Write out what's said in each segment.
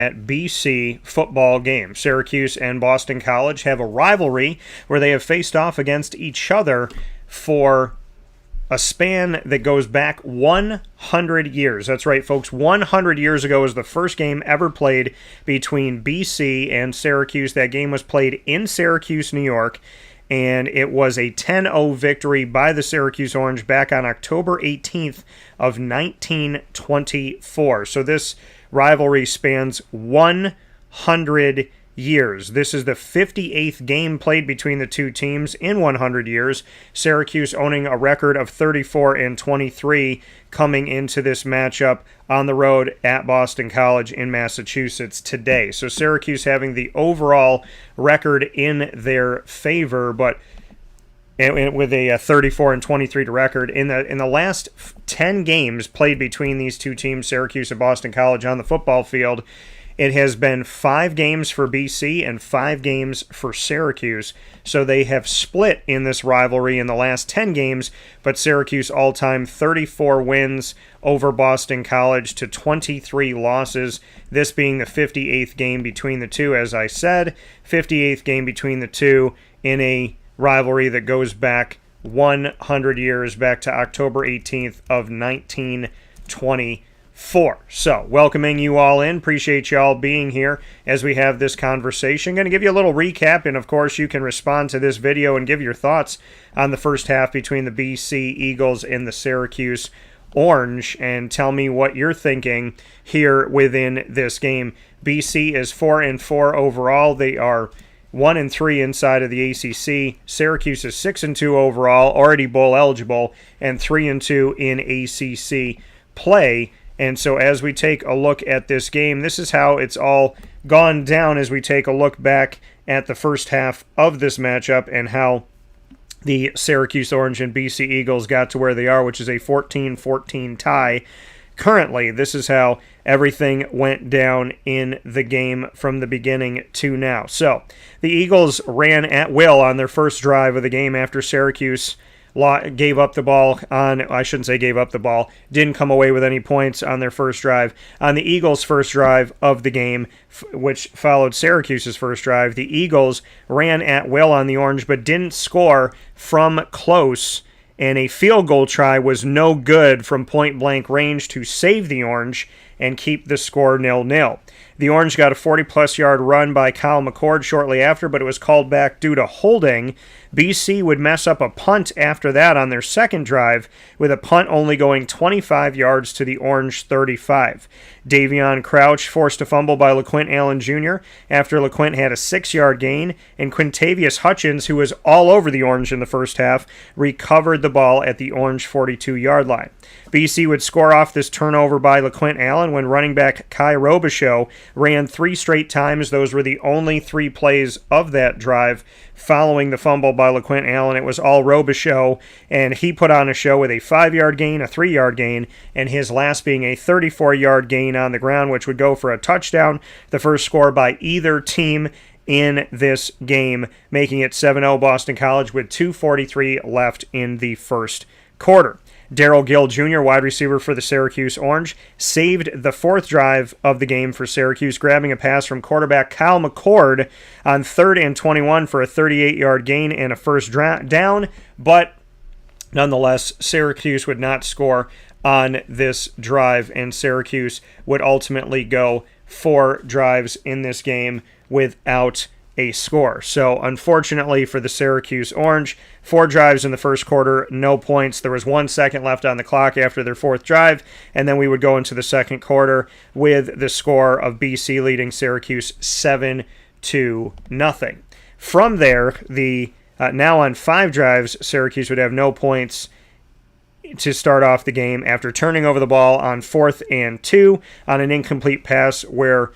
at BC football game. Syracuse and Boston College have a rivalry where they have faced off against each other for a span that goes back 100 years. That's right, folks. 100 years ago was the first game ever played between BC and Syracuse. That game was played in Syracuse, New York, and it was a 10-0 victory by the Syracuse Orange back on October 18th of 1924. So this rivalry spans 100 years. This is the 58th game played between the two teams in 100 years. Syracuse owning a record of 34-23 coming into this matchup on the road at Boston College in Massachusetts today. So Syracuse having the overall record in their favor, but with a 34-23 record in the last 10 games played between these two teams, Syracuse and Boston College, on the football field, it has been 5 games for BC and 5 games for Syracuse. So they have split in this rivalry in the last 10 games, but Syracuse all-time 34 wins over Boston College to 23 losses, this being the 58th game between the two, as I said, 58th game between the two in a rivalry that goes back 100 years, back to October 18th of 1924. So, welcoming you all in. Appreciate you all being here as we have this conversation. Going to give you a little recap, and of course you can respond to this video and give your thoughts on the first half between the BC Eagles and the Syracuse Orange, and tell me what you're thinking here within this game. BC is 4-4 overall. They are 1-3 inside of the ACC. Syracuse is 6-2 overall, already bowl eligible, and 3-2 in ACC play. And so as we take a look at this game, this is how it's all gone down as we take a look back at the first half of this matchup and how the Syracuse Orange and BC Eagles got to where they are, which is a 14-14 tie. Currently, this is how everything went down in the game from the beginning to now. So, the Eagles ran at will on their first drive of the game after Syracuse gave up the ball on, I shouldn't say gave up the ball, didn't come away with any points on their first drive. On the Eagles' first drive of the game, which followed Syracuse's first drive, the Eagles ran at will on the Orange but didn't score from close, and a field goal try was no good from point-blank range to save the Orange and keep the score 0-0. The Orange got a 40-plus yard run by Kyle McCord shortly after, but it was called back due to holding. BC would mess up a punt after that on their second drive, with a punt only going 25 yards to the Orange 35. Davion Crouch forced a fumble by LaQuint Allen Jr. after LaQuint had a 6-yard gain, and Quintavious Hutchins, who was all over the Orange in the first half, recovered the ball at the Orange 42-yard line. BC would score off this turnover by LaQuint Allen when running back Kai Robichaux ran 3 straight times. Those were the only 3 plays of that drive. Following the fumble by LaQuint Allen, it was all Robichaux, and he put on a show with a 5-yard gain, a 3-yard gain, and his last being a 34-yard gain on the ground, which would go for a touchdown, the first score by either team in this game, making it 7-0 Boston College with 2:43 left in the first quarter. Darrell Gill Jr., wide receiver for the Syracuse Orange, saved the 4th drive of the game for Syracuse, grabbing a pass from quarterback Kyle McCord on 3rd and 21 for a 38-yard gain and a first down, but nonetheless, Syracuse would not score on this drive, and Syracuse would ultimately go 4 drives in this game without a score. So unfortunately for the Syracuse Orange, 4 drives in the first quarter, no points. There was 1 second left on the clock after their 4th drive, and then we would go into the second quarter with the score of BC leading Syracuse 7-0. From there, now on 5 drives, Syracuse would have no points to start off the game after turning over the ball on 4th and 2 on an incomplete pass where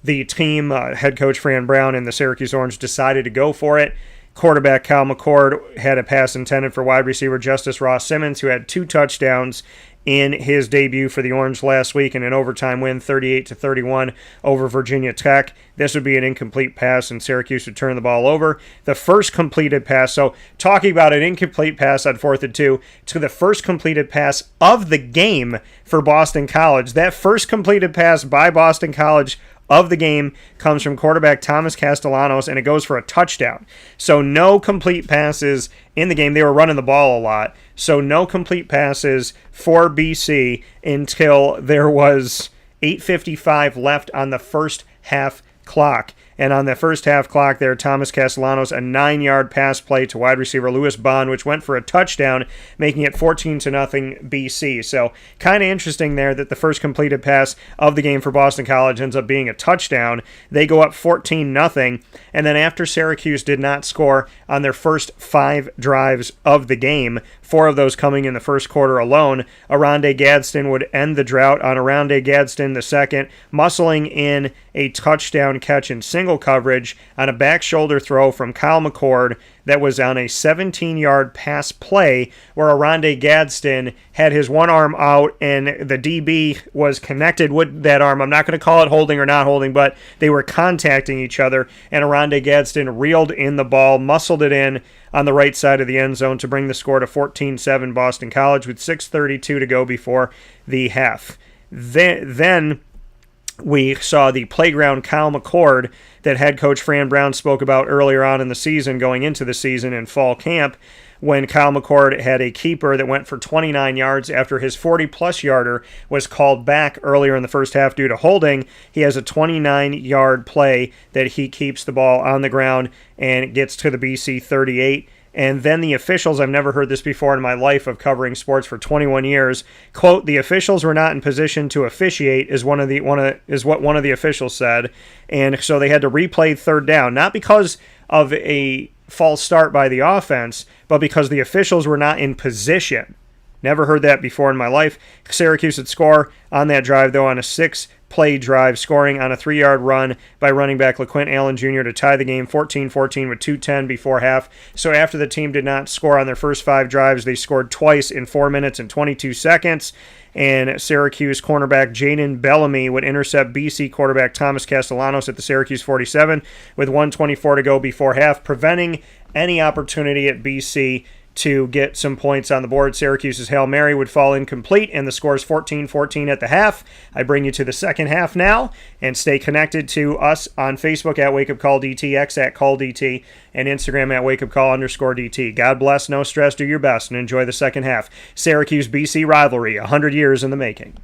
the team, head coach Fran Brown and the Syracuse Orange decided to go for it. Quarterback Kyle McCord had a pass intended for wide receiver Justice Ross Simmons, who had 2 touchdowns in his debut for the Orange last week in an overtime win, 38-31 over Virginia Tech. This would be an incomplete pass, and Syracuse would turn the ball over. The first completed pass, so talking about an incomplete pass on 4th and 2, to the first completed pass of the game for Boston College. That first completed pass by Boston College of the game comes from quarterback Thomas Castellanos, and it goes for a touchdown. So no complete passes in the game. They were running the ball a lot. So no complete passes for BC until there was 8:55 left on the first half clock. And on the first half clock there, Thomas Castellanos, a 9-yard pass play to wide receiver Lewis Bond, which went for a touchdown, making it 14-0 BC. So kind of interesting there that the first completed pass of the game for Boston College ends up being a touchdown. They go up 14-0, and then after Syracuse did not score on their first 5 drives of the game, 4 of those coming in the first quarter alone, Aronde Gadsden would end the drought on Aronde Gadsden the second, muscling in a touchdown catch in single coverage on a back shoulder throw from Kyle McCord that was on a 17-yard pass play where Aronde Gadsden had his one arm out and the DB was connected with that arm. I'm not going to call it holding or not holding, but they were contacting each other, and Aronde Gadsden reeled in the ball, muscled it in on the right side of the end zone to bring the score to 14-7 Boston College with 6:32 to go before the half. Then we saw the playground Kyle McCord that head coach Fran Brown spoke about earlier on in the season, going into the season in fall camp, when Kyle McCord had a keeper that went for 29 yards after his 40-plus yarder was called back earlier in the first half due to holding. He has a 29-yard play that he keeps the ball on the ground and gets to the BC 38. And then the officials, I've never heard this before in my life of covering sports for 21 years, quote, the officials were not in position to officiate is what one of the officials said. And so they had to replay third down, not because of a false start by the offense, but because the officials were not in position. Never heard that before in my life. Syracuse would score on that drive, though, on a 6-play drive, scoring on a 3-yard run by running back LaQuint Allen Jr. to tie the game 14-14 with 2:10 before half. So after the team did not score on their first 5 drives, they scored twice in 4 minutes and 22 seconds. And Syracuse cornerback Jaden Bellamy would intercept BC quarterback Thomas Castellanos at the Syracuse 47 with 1:24 to go before half, preventing any opportunity at BC to get some points on the board. Syracuse's Hail Mary would fall incomplete, and the score is 14-14 at the half. I bring you to the second half now, and stay connected to us on Facebook at WakeUpCallDT, X at CallDT, and Instagram at WakeUpCall_DT. God bless, no stress, do your best, and enjoy the second half. Syracuse-BC rivalry, 100 years in the making.